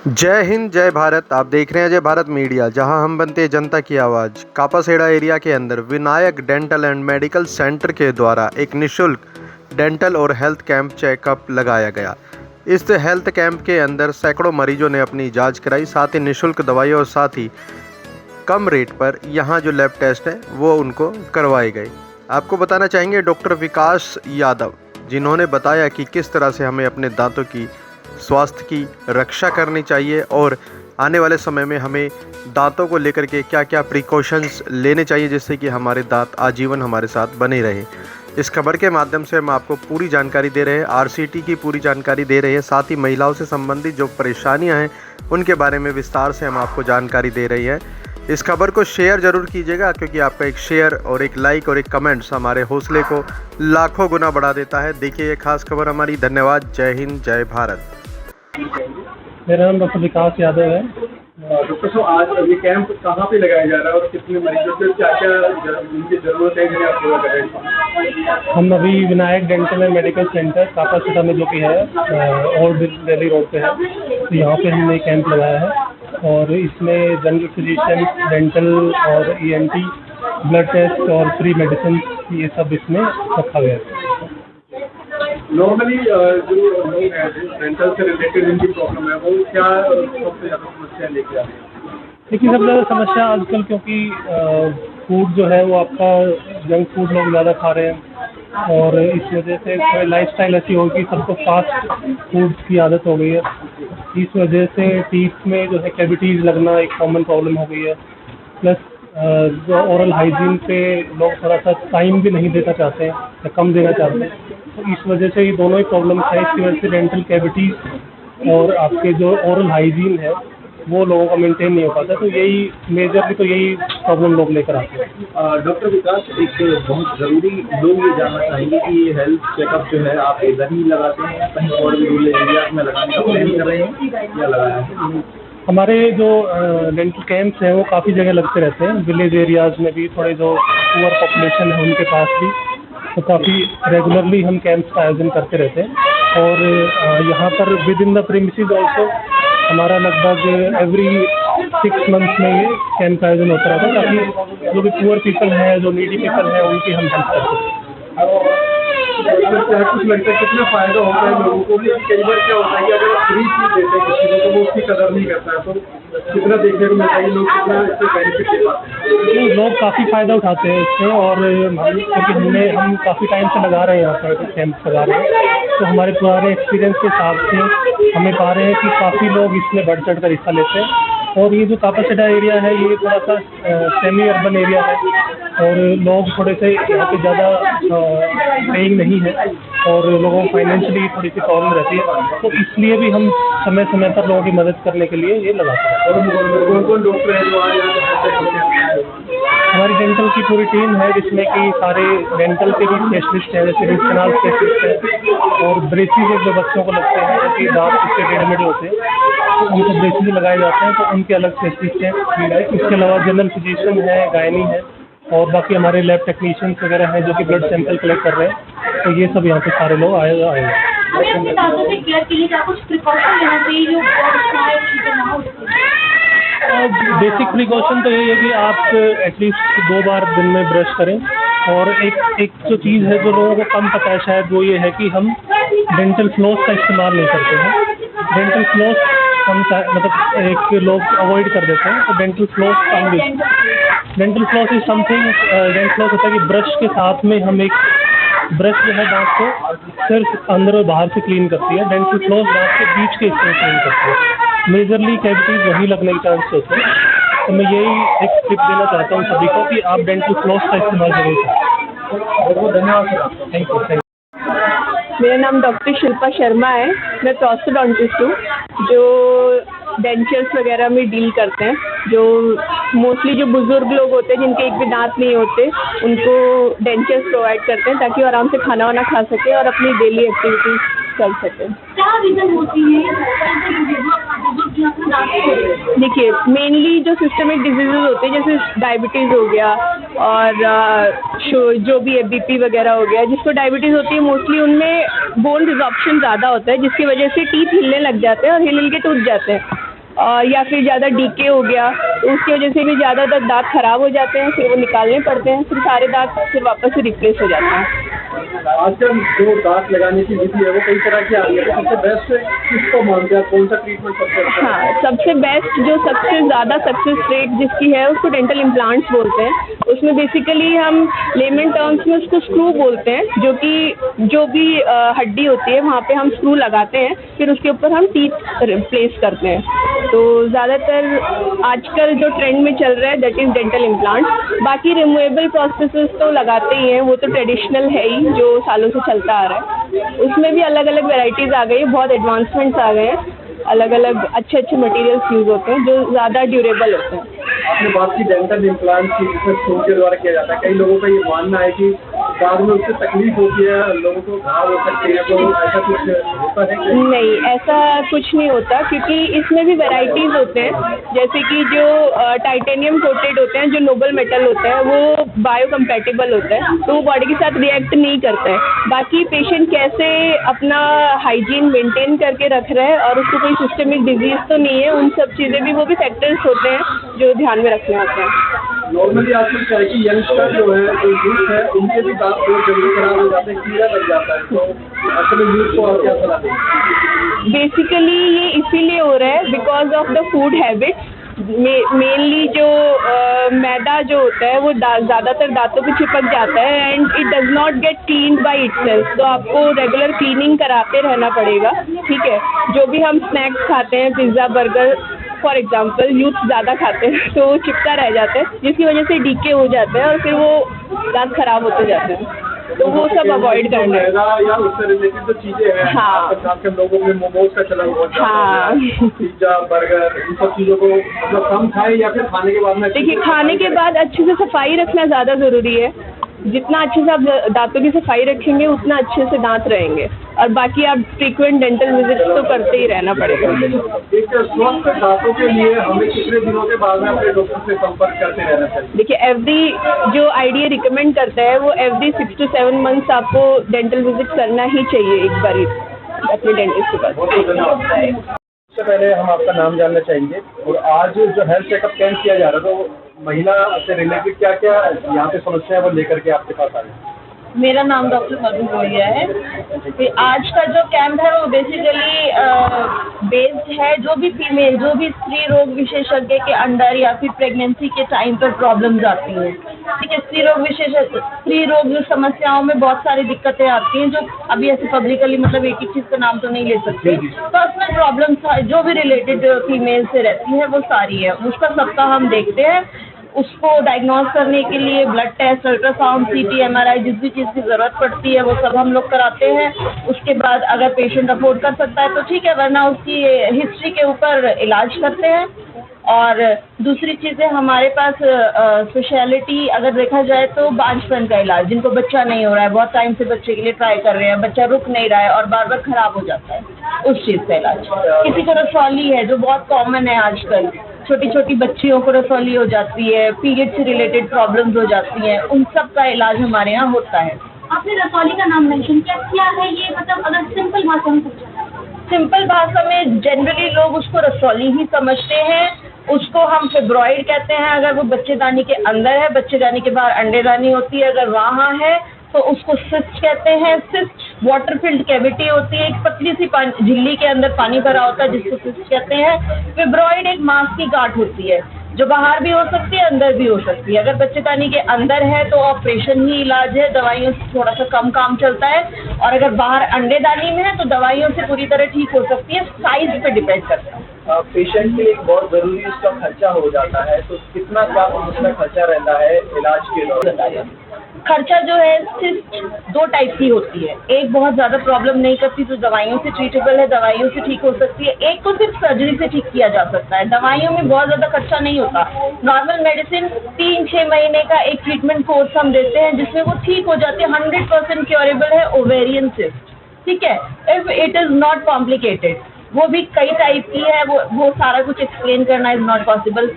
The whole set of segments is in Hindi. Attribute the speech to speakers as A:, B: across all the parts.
A: जय हिंद जय भारत। आप देख रहे हैं जय भारत मीडिया, जहां हम बनते हैं जनता की आवाज़। कापासेड़ा एरिया के अंदर Vinayak dental and medical centre के द्वारा एक निशुल्क डेंटल और हेल्थ कैंप चेकअप लगाया गया। इस हेल्थ कैंप के अंदर सैकड़ों मरीजों ने अपनी जांच कराई, साथ ही निशुल्क दवाई और साथ ही कम रेट पर यहां जो लैब टेस्ट हैं वो उनको करवाए गए। आपको बताना चाहेंगे डॉक्टर विकास यादव, जिन्होंने बताया कि किस तरह से हमें अपने दांतों की स्वास्थ्य की रक्षा करनी चाहिए और आने वाले समय में हमें दांतों को लेकर के क्या क्या प्रिकॉशंस लेने चाहिए, जिससे कि हमारे दांत आजीवन हमारे साथ बने रहे। इस खबर के माध्यम से हम आपको पूरी जानकारी दे रहे हैं, आरसीटी की पूरी जानकारी दे रहे हैं, साथ ही महिलाओं से संबंधित जो परेशानियां हैं उनके बारे में विस्तार से हम आपको जानकारी दे रही हैं। इस खबर को शेयर ज़रूर कीजिएगा, क्योंकि आपका एक शेयर और एक लाइक और एक कमेंट्स हमारे हौसले को लाखों गुना बढ़ा देता है। देखिए ये खास खबर हमारी। धन्यवाद। जय हिंद जय भारत।
B: मेरा नाम डॉक्टर विकास यादव है।
C: डॉक्टर साहब, आज ये कैंप कहाँ पे लगाया जा रहा है और कितने मरीजों से क्या क्या उनकी ज़रूरत है जिन्हें आप पूरा कर रहे हैं?
B: हम अभी Vinayak dental and medical centre Kapashera में जो कि है ओल्ड दिल्ली रोड पे है, तो यहाँ पे हमने कैंप लगाया है और इसमें जनरल फिजिशियन, डेंटल और ENT, ब्लड टेस्ट और फ्री मेडिसिन ये सब इसमें रखा गया है।
C: नॉर्मली जो लोग हैं डेंटल से रिलेटेड जिनकी प्रॉब्लम है वो क्या सबसे ज़्यादा समस्या लेके आते हैं?
B: लेकिन सबसे ज़्यादा समस्या आजकल, क्योंकि फूड जो है वो आपका जंक फूड लोग ज़्यादा खा रहे हैं और इस वजह से लाइफस्टाइल ऐसी हो गई, सबको फास्ट फूड की आदत हो गई है। इस वजह से टीथ में जो है कैविटीज़ लगना एक कॉमन प्रॉब्लम हो गई है। प्लस जो ओरल हाइजीन पे लोग थोड़ा सा टाइम भी नहीं देना चाहते हैं या कम देना चाहते हैं, तो इस वजह से ये दोनों ही प्रॉब्लम है। इसकी वजह से डेंटल कैविटीज़ और आपके जो ओरल हाइजीन है वो लोगों का मेंटेन नहीं हो पाता, तो यही मेजरली तो यही प्रॉब्लम लोग लेकर आते हैं।
C: डॉक्टर विकास, एक बहुत ज़रूरी लोग ये जानना चाहेंगे कि ये हेल्थ चेकअप जो है आप इधर ही लगाते हैं या कहीं और भी रूरल एरियाज में लगाने का प्लान कर रहे हैं या लगाया है?
B: हमारे जो डेंटल कैंप्स हैं वो काफ़ी जगह लगते रहते हैं, विलेज एरियाज़ में भी, थोड़े जो पुअर पॉपुलेशन है उनके पास भी, तो काफ़ी रेगुलरली हम कैंप्स का आयोजन करते रहते हैं। और यहाँ पर with in the premises also हमारा लगभग एवरी 6 मंथ्स में ये कैंप का आयोजन होता रहता है, ताकि जो भी पुअर पीपल हैं, जो नीडी पीपल हैं, उनकी हम हेल्प कर सकें।
C: कुछ लगता है कितना फ़ायदा होता है लोगों को भी? कई बार क्या होता है कि अगर फ्री चीज़ देते हैं किसी को तो वो उसकी कदर नहीं करता है, तो कितना देखने को मिलता है कि लोग कितना इससे बेनिफिट ले पाते हैं?
B: लोग काफ़ी फ़ायदा उठाते हैं इससे, और क्योंकि हम काफ़ी टाइम से लगा रहे हैं, यहाँ पर कैंप लगा रहे हैं, तो हमारे पुराने एक्सपीरियंस के हिसाब से हमें पा रहे हैं कि काफ़ी लोग इसमें बढ़ चढ़ कर हिस्सा लेते हैं। और ये जो कापासेड़ा एरिया है ये थोड़ा सा सेमी अर्बन एरिया है और लोग थोड़े से यहाँ पे ज़्यादा पेइंग नहीं है और लोगों को फाइनेंशियली थोड़ी सी प्रॉब्लम रहती है, तो इसलिए भी हम समय समय पर लोगों की मदद करने के लिए ये लगाते हैं।
C: और कौन-कौन डॉक्टर हैं जो आज
B: हमारी डेंटल की पूरी टीम है, जिसमें कि सारे डेंटल के भी स्पेशलिस्ट हैं, जैसे रूट कैनाल स्पेशलिस्ट हैं और ब्रेसिस जो बच्चों को लगते हैं, क्योंकि दांत इसके टेढ़े-मेढ़े होते हैं, तो उनको ब्रेसिस लगाए जाते हैं, तो उनके अलग स्पेशलिस्ट हैं। इसके अलावा जनरल फिजिशियन है, गायनी है और बाकी हमारे लैब टेक्नीशियंस वगैरह हैं जो कि ब्लड सैंपल कलेक्ट कर रहे हैं, तो ये सब यहाँ पे सारे लोग आए हैं। बेसिक प्रिकॉशन तो यही है कि आप एटलीस्ट 2 बार दिन में ब्रश करें, और एक जो चीज़ है जो लोगों को कम पता है शायद, वो ये है कि हम डेंटल फ्लॉस का इस्तेमाल नहीं करते हैं। डेंटल फ्लॉस हम मतलब एक लोग अवॉइड कर देते हैं, तो dental floss come use. Dental floss is something, dental floss होता है कि ब्रश के साथ में हम एक ब्रश जो है दांत को सिर्फ अंदर और बाहर से क्लीन करती है, डेंटल फ्लॉस दांत के बीच के हिस्से में क्लीन करती है। मेजरली कैविटीज वही लगने के चांस होते हैं, तो मैं यही एक टिप देना चाहता हूँ सभी को कि आप डेंटल फ्लॉस का इस्तेमाल जरूर करें।
C: बहुत धन्यवाद।
B: Thank you.
D: मेरा नाम डॉक्टर शिल्पा शर्मा है। मैं प्रोस्टोडोंटिस्ट हूँ जो डेंचर्स वगैरह में डील करते हैं। जो मोस्टली जो बुज़ुर्ग लोग होते हैं जिनके एक भी दांत नहीं होते, उनको डेंचर्स प्रोवाइड करते हैं ताकि वो आराम से खाना वाना खा सके और अपनी डेली एक्टिविटीज़ कर सकें।
E: क्या रीज़न होती है?
D: देखिए, मेनली जो सिस्टमिक डिजीज़ेज होते हैं जैसे डायबिटीज़ हो गया और जो भी BP वगैरह हो गया, जिसको डायबिटीज़ होती है मोस्टली उनमें बोन रिजॉर्प्शन ज़्यादा होता है, जिसकी वजह से टीथ हिलने लग जाते हैं और हिल के टूट जाते हैं। या फिर ज़्यादा डीके हो गया तो उसकी वजह से भी ज़्यादातर दांत ख़राब हो जाते हैं, फिर वो निकालने पड़ते हैं, फिर सारे दांत फिर वापस से रिप्लेस हो जाते हैं।
C: आजकल जो दांत लगाने की विधि है वो कई तरह की आ रही है, तो सबसे बेस्ट किसको मानते हैं, कौन सा ट्रीटमेंट सबसे अच्छा है?
D: हाँ, सबसे बेस्ट जो सबसे ज़्यादा सक्सेस रेट जिसकी है उसको डेंटल इम्प्लांट्स बोलते हैं। उसमें बेसिकली हम लेमन टर्म्स में उसको स्क्रू बोलते हैं, जो कि जो भी हड्डी होती है वहाँ पे हम स्क्रू लगाते हैं, फिर उसके ऊपर हम टीथ रिप्लेस करते हैं। तो ज़्यादातर आजकल जो ट्रेंड में चल रहा है दैट इज़ डेंटल इम्प्लांट्स। बाकी रिमूवेबल प्रोसेसेस तो लगाते ही हैं, वो तो ट्रेडिशनल है ही जो सालों से चलता आ रहा है। उसमें भी अलग अलग वेराइटीज़ आ गई, बहुत एडवांसमेंट्स आ गए हैं, अलग अलग अच्छे अच्छे मटेरियल्स यूज़ होते हैं जो ज़्यादा ड्यूरेबल होते हैं।
C: आपने बात की डेंटल इम्प्लांट की, जिसमें स्क्रू के द्वारा किया जाता है। कई लोगों का ये मानना है कि बाद में उससे तकलीफ होती है, लोगों को घाव हो सकते हैं, तो ऐसा कुछ होता है क्या?
D: नहीं, ऐसा कुछ नहीं होता क्योंकि इसमें भी वैराइटीज़ होते हैं। जैसे कि जो टाइटेनियम कोटेड होते हैं, जो नोबल मेटल होता है, वो बायोकम्पैटिबल होता है, तो वो बॉडी के साथ रिएक्ट नहीं करता है। बाकी पेशेंट कैसे अपना हाइजीन मेंटेन करके रख रहा है और उसको कोई सिस्टमिक डिजीज़ तो नहीं है, उन सब चीज़ें भी वो भी फैक्टर्स होते हैं जो ध्यान में रखने होते हैं।
C: नॉर्मली आजकल क्या है कि यंगस्टर जो है, जो यूथ है, उनके भी दांत बहुत जल्दी खराब हो जाते हैं, कीड़ा लग जाता है, तो असल में यूथ को आप क्या सलाह देंगे?
D: बेसिकली ये इसीलिए हो रहा है because of the food habits. Mainly जो मैदा जो होता है वो ज़्यादातर दांतों पे चिपक जाता है and it does not gate cleaned by itself, तो आपको रेगुलर क्लीनिंग कराते रहना पड़ेगा। ठीक है, जो भी हम स्नैक्स खाते हैं, pizza, burger for example, youth ज़्यादा खाते हैं तो वो चिपका रह जाता है, जिसकी वजह से डीके हो जाता है और फिर वो दांत खराब होते जाते हैं, तो वो सब अवॉइड करना है।
C: या उससे रिलेटेड जो चीज़ें हैं,
D: हाँ,
C: आजकल लोगों में मोमोज का चलन बहुत ज़्यादा
D: हाँ,
C: है, पिज्जा, बर्गर, इन सब चीज़ों को मतलब कम खाएं या फिर खाने के बाद में?
D: देखिए, खाने के बाद अच्छे से सफाई रखना ज़्यादा ज़रूरी है। जितना अच्छे से आप दांतों की सफाई रखेंगे उतना अच्छे से दांत रहेंगे, और बाकी आप फ्रीक्वेंट डेंटल विजिट्स तो करते ही रहना पड़ेगा।
C: एक स्वस्थ दांतों के लिए हमें कितने दिनों के बाद में अपने डॉक्टर से संपर्क करते रहना चाहिए?
D: देखिए, एवरी जो आईडीए रिकमेंड करता है वो एवरी 6 to 7 मंथ्स आपको डेंटल विजिट करना ही चाहिए एक बार अपने डेंटिस्ट के पास।
C: बहुत बहुत धन्यवाद। सबसे पहले हम आपका नाम जानना चाहेंगे, और आज जो हेल्थ चेकअप कैंप किया जा रहा था, तो महिला से रिलेटेड क्या क्या यहाँ पे समस्या है वो लेकर के आपके पास आ रही है?
E: मेरा नाम डॉक्टर मधु गोड़िया है। तो आज का जो कैंप है वो बेसिकली बेस्ड है जो भी फीमेल, जो भी स्त्री रोग विशेषज्ञ के अंडर या फिर प्रेगनेंसी के टाइम पर प्रॉब्लम्स आती हैं। ठीक है, स्त्री रोग जो समस्याओं में बहुत सारी दिक्कतें आती हैं, जो अभी ऐसे पब्लिकली मतलब एक ही चीज़ का नाम तो नहीं ले सकते। पर्सनल प्रॉब्लम्स जो भी रिलेटेड फीमेल से रहती है वो सारी है, उसका सबका हम देखते हैं। उसको डायग्नोज करने के लिए ब्लड टेस्ट, अल्ट्रासाउंड, सीटी, एमआरआई, जिस भी चीज़ की ज़रूरत पड़ती है वो सब हम लोग कराते हैं। उसके बाद अगर पेशेंट अफोर्ड कर सकता है तो ठीक है, वरना उसकी हिस्ट्री के ऊपर इलाज करते हैं। और दूसरी चीज़ें हमारे पास स्पेशलिटी अगर देखा जाए तो बांझपन का इलाज, जिनको बच्चा नहीं हो रहा है, बहुत टाइम से बच्चे के लिए ट्राई कर रहे हैं, बच्चा रुक नहीं रहा है और बार बार ख़राब हो जाता है, उस चीज़ का इलाज। किसी को रसौली है जो बहुत कॉमन है आजकल, छोटी छोटी बच्चियों को रसौली हो जाती है, पीरियड से रिलेटेड प्रॉब्लम्स हो जाती हैं, उन सब का इलाज हमारे यहाँ होता है।
F: आपने रसौली का नाम मेंशन किया, क्या है ये? मतलब अगर सिंपल भाषा में पूछा,
E: सिंपल भाषा में जनरली लोग उसको रसौली ही समझते हैं। उसको हम फिब्रॉइड कहते हैं अगर वो बच्चेदानी के अंदर है, बच्चेदानी के बाहर अंडेदानी होती है अगर वहाँ है तो उसको सिस्ट कहते हैं। सिस्ट वाटर फिल्ड कैविटी होती है, एक पतली सी झिल्ली के अंदर पानी भरा होता है जिसको सिस्ट कहते हैं। फिब्रॉइड एक मांस की गांठ होती है जो बाहर भी हो सकती है, अंदर भी हो सकती है। अगर बच्चेदानी के अंदर है तो ऑपरेशन ही इलाज है, दवाइयों से थोड़ा सा कम काम चलता है, और अगर बाहर अंडेदानी में है तो दवाइयों से पूरी तरह ठीक हो सकती है, साइज पे डिपेंड करता है।
C: पेशेंट के लिए एक बहुत ज़रूरी उसका खर्चा हो जाता है, तो कितना क्या उसका खर्चा रहता है इलाज के दौरान?
E: खर्चा जो है सिस्ट 2 टाइप की होती है, एक बहुत ज़्यादा प्रॉब्लम नहीं करती तो दवाइयों से ट्रीटेबल है, दवाइयों से ठीक हो सकती है, एक को सिर्फ सर्जरी से ठीक किया जा सकता है। दवाइयों में बहुत ज़्यादा खर्चा नहीं होता। नॉर्मल मेडिसिन 3-6 महीने का एक ट्रीटमेंट कोर्स हम देते हैं जिसमें वो ठीक हो जाती है, 100% क्योरेबल है ओवेरियन सिस्ट। ठीक है, if it is not complicated, वो भी कई टाइप की है, वो सारा कुछ एक्सप्लेन करना इज़ नॉट पॉसिबल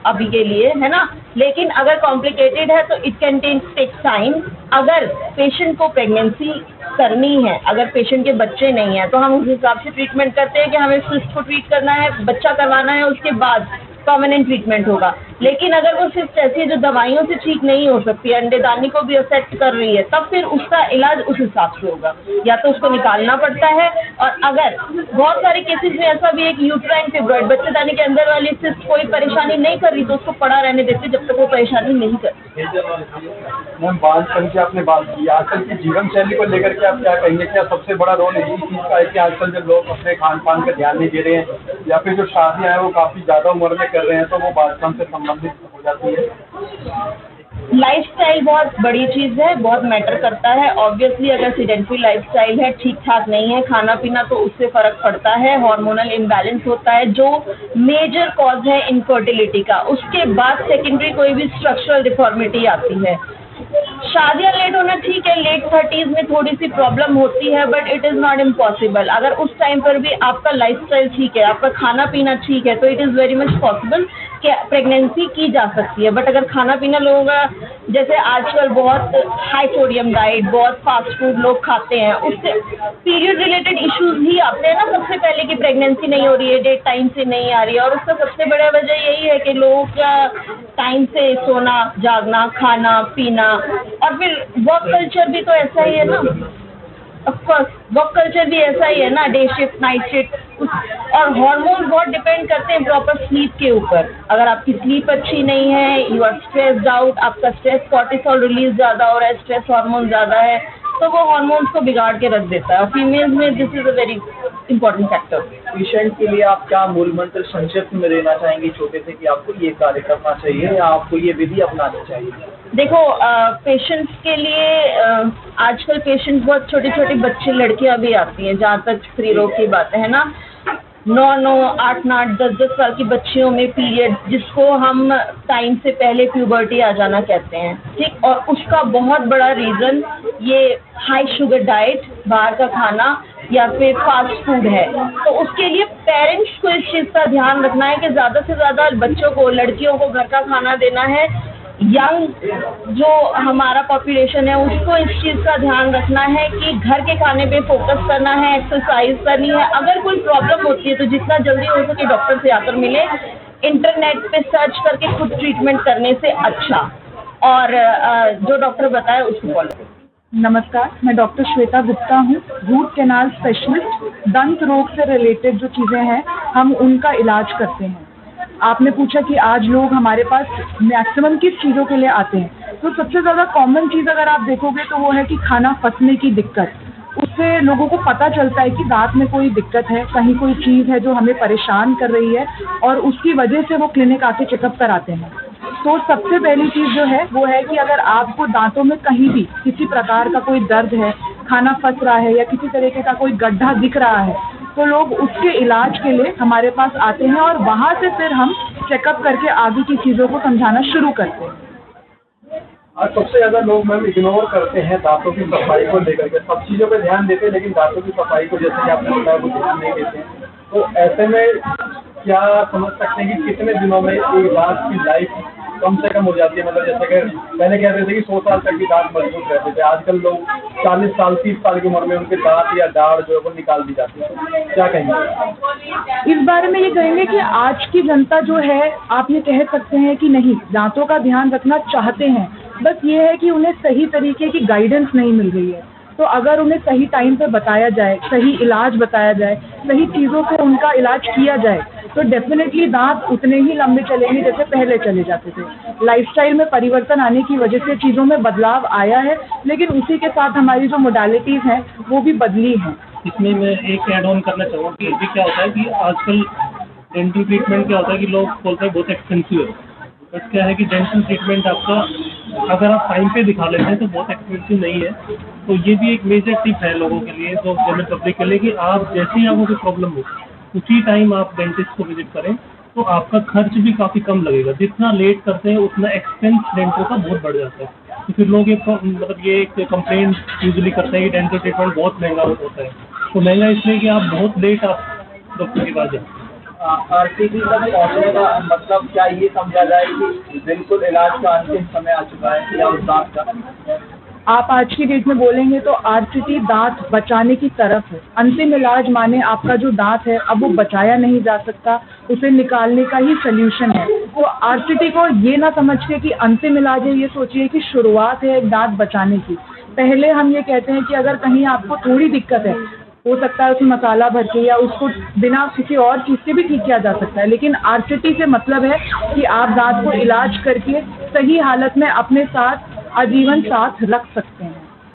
E: अभी के लिए, है ना। लेकिन अगर कॉम्प्लिकेटेड है तो इट कैन टेक टाइम। अगर पेशेंट को प्रेगनेंसी करनी है, अगर पेशेंट के बच्चे नहीं हैं, तो हम उस हिसाब से ट्रीटमेंट करते हैं कि हमें सिस्ट को ट्रीट करना है, बच्चा करवाना है, उसके बाद परमानेंट ट्रीटमेंट होगा। लेकिन अगर वो सिस्ट ऐसी है जो दवाइयों से ठीक नहीं हो सकती, अंडेदानी को भी अफेक्ट कर रही है, तब फिर उसका इलाज उस हिसाब से होगा, या तो उसको निकालना पड़ता है। और अगर बहुत सारे केसेस में ऐसा भी है कि यूट्राइन फिब्रॉइड, बच्चेदानी के अंदर वाली सिस्ट कोई परेशानी नहीं कर रही, तो उसको पड़ा रहने देते जब तक वो परेशानी नहीं करती।
C: मैम, बालपन की आपने बात की, आजकल की जीवन शैली को लेकर के आप क्या कहेंगे? क्या सबसे बड़ा रोल इसी चीज़ का है कि आजकल जब लोग अपने खान पान का ध्यान नहीं दे रहे हैं, या फिर जो शादियाँ हैं वो काफ़ी ज़्यादा उम्र में कर रहे हैं, तो वो बालपन से संबंधित हो जाती है?
E: लाइफस्टाइल बहुत बड़ी चीज़ है, बहुत मैटर करता है। ऑब्वियसली अगर सीडेंटरी लाइफस्टाइल है, ठीक ठाक नहीं है खाना पीना, तो उससे फ़र्क पड़ता है, हार्मोनल इम्बैलेंस होता है, जो मेजर कॉज है इनफर्टिलिटी का। उसके बाद सेकेंडरी कोई भी स्ट्रक्चरल डिफॉर्मिटी आती है। शादियाँ लेट होना ठीक है, लेट 30s में थोड़ी सी प्रॉब्लम होती है, but it is not impossible. अगर उस टाइम पर भी आपका लाइफस्टाइल ठीक है, आपका खाना पीना ठीक है, तो it is very much possible कि प्रेगनेंसी की जा सकती है। बट अगर खाना पीना लोगों का, जैसे आजकल बहुत हाई सोडियम डाइट, बहुत फास्ट फूड लोग खाते हैं, उससे पीरियड रिलेटेड इश्यूज ही आते हैं ना सबसे पहले, कि प्रेगनेंसी नहीं हो रही है, डेट टाइम से नहीं आ रही है। और उसका सबसे बड़ा वजह यही है कि लोगों का टाइम से सोना, जागना, खाना पीना, और फिर वर्क कल्चर भी तो ऐसा ही है ना। ऑफकोर्स वर्क कल्चर भी ऐसा ही है ना, डे शिफ्ट, नाइट शिफ्ट, और हार्मोन बहुत डिपेंड करते हैं प्रॉपर स्लीप के ऊपर। अगर आपकी स्लीप अच्छी नहीं है, यू आर स्ट्रेस्ड आउट, आपका स्ट्रेस कॉर्टिसोल रिलीज ज़्यादा हो रहा है, स्ट्रेस हार्मोन ज़्यादा है, तो वो हार्मोन्स को बिगाड़ के रख देता है। और फीमेल्स में this is a very important factor.
G: Patient के लिए आप क्या मूल मंत्र संक्षिप्त में देना चाहेंगे छोटे से, कि आपको ये कार्य करना चाहिए या आपको ये विधि अपनानी चाहिए?
E: देखो, पेशेंट्स के लिए आजकल पेशेंट्स बहुत छोटे छोटे बच्चे, लड़कियां भी आती हैं, जहाँ तक स्त्री रोग की बात है ना, 9-9, 8-8, 10-10 साल की बच्चियों में पीरियड, जिसको हम टाइम से पहले प्यूबर्टी आ जाना कहते हैं, ठीक। और उसका बहुत बड़ा रीज़न ये हाई शुगर डाइट, बाहर का खाना या फिर फास्ट फूड है। तो उसके लिए पेरेंट्स को इस चीज़ का ध्यान रखना है कि ज़्यादा से ज़्यादा बच्चों को, लड़कियों को घर का खाना देना है। यंग जो हमारा पॉपुलेशन है, उसको इस चीज़ का ध्यान रखना है कि घर के खाने पे फोकस करना है, एक्सरसाइज करनी है। अगर कोई प्रॉब्लम होती है तो जितना जल्दी हो सके डॉक्टर से आकर मिले, इंटरनेट पे सर्च करके खुद ट्रीटमेंट करने से अच्छा, और जो डॉक्टर बताए उसको फॉलो करें।
H: नमस्कार, मैं डॉक्टर श्वेता गुप्ता हूँ, रूट कैनाल स्पेशलिस्ट। दंत रोग से रिलेटेड जो चीज़ें हैं हम उनका इलाज करते हैं। आपने पूछा कि आज लोग हमारे पास मैक्सिमम किस चीज़ों के लिए आते हैं, तो सबसे ज़्यादा कॉमन चीज़ अगर आप देखोगे तो वो है कि खाना फंसने की दिक्कत। उससे लोगों को पता चलता है कि दांत में कोई दिक्कत है, कहीं कोई चीज़ है जो हमें परेशान कर रही है, और उसकी वजह से वो क्लिनिक आके चेकअप कराते हैं। तो सबसे पहली चीज़ जो है वो है कि अगर आपको दांतों में कहीं भी किसी प्रकार का कोई दर्द है, खाना फंस रहा है, या किसी तरीके का कोई गड्ढा दिख रहा है, तो लोग उसके इलाज के लिए हमारे पास आते हैं, और वहाँ से फिर हम चेकअप करके आगे की चीज़ों को समझाना शुरू करते हैं।
C: आज सबसे ज़्यादा लोग मैम इग्नोर करते हैं दांतों की सफाई को लेकर के। सब चीज़ों पे ध्यान देते हैं, लेकिन दांतों की सफाई को, जैसे कि आपने बताया, वो ध्यान नहीं देते हैं। तो ऐसे में क्या समझ सकते हैं कि कितने दिनों में एक दांत की लाइफ कम से कम हो जाती है? मतलब जैसे कि पहले कहते थे कि 100 साल तक की दांत मजबूत रहते थे, आजकल लोग 40 साल 30 साल की उम्र में उनके दांत या दाढ़ जो है वो निकाल दी जाती है। तो क्या कहेंगे
H: इस बारे में? ये कहेंगे कि आज की जनता जो है, आप ये कह सकते हैं कि नहीं, दांतों का ध्यान रखना चाहते हैं, बस ये है कि उन्हें सही तरीके की गाइडेंस नहीं मिल रही है। तो अगर उन्हें सही टाइम पे बताया जाए, सही इलाज बताया जाए, सही चीज़ों से उनका इलाज किया जाए, तो डेफिनेटली दांत उतने ही लंबे चलेंगे जैसे पहले चले जाते थे। लाइफस्टाइल में परिवर्तन आने की वजह से चीज़ों में बदलाव आया है, लेकिन उसी के साथ हमारी जो मोडालिटीज़ हैं वो भी बदली हैं।
B: इसमें मैं एक ऐड ऑन करना चाहूँगा कि अभी क्या होता है कि आजकल डेंटल ट्रीटमेंट क्या होता है कि लोग बोलते हैं बहुत एक्सपेंसिव है, बट क्या है कि डेंटल ट्रीटमेंट आपका अगर आप टाइम पे दिखा लेते हैं तो बहुत एक्सपेंसिव नहीं है। तो ये भी एक मेजर टिप है लोगों के लिए, जो जनरल पब्लिक के लिए, कि आप जैसे ही आपको कोई प्रॉब्लम हो उसी टाइम आप डेंटिस्ट को विजिट करें, तो आपका खर्च भी काफ़ी कम लगेगा। जितना लेट करते हैं उतना एक्सपेंस डेंटल का बहुत बढ़ जाता है। तो फिर लोग ये एक कंप्लेंट यूजुअली करते हैं कि डेंटल ट्रीटमेंट बहुत महंगा होता है। तो महंगा इसलिए कि आप बहुत लेट आप डॉक्टर के पास जाते हैं।
G: RCT तक पहुँचने का मतलब क्या ये समझा जाए कि बिल्कुल इलाज का अंतिम समय आ चुका है या उस दांत का?
H: आप आज की डेट में बोलेंगे तो आरसीटी दांत बचाने की तरफ है। अंतिम इलाज माने आपका जो दांत है अब वो बचाया नहीं जा सकता, उसे निकालने का ही सल्यूशन है। तो आरसीटी को ये ना समझ के कि अंतिम इलाज है, ये सोचिए कि शुरुआत है एक दांत बचाने की। पहले हम ये कहते हैं कि अगर कहीं आपको थोड़ी दिक्कत है, हो सकता है उसमें मसाला भर के या उसको बिना किसी और चीज़ से भी ठीक किया जा सकता है, लेकिन आरसीटी से मतलब है कि आप दांत को इलाज करके सही हालत में अपने साथ आजीवन साथ रख सकते हैं।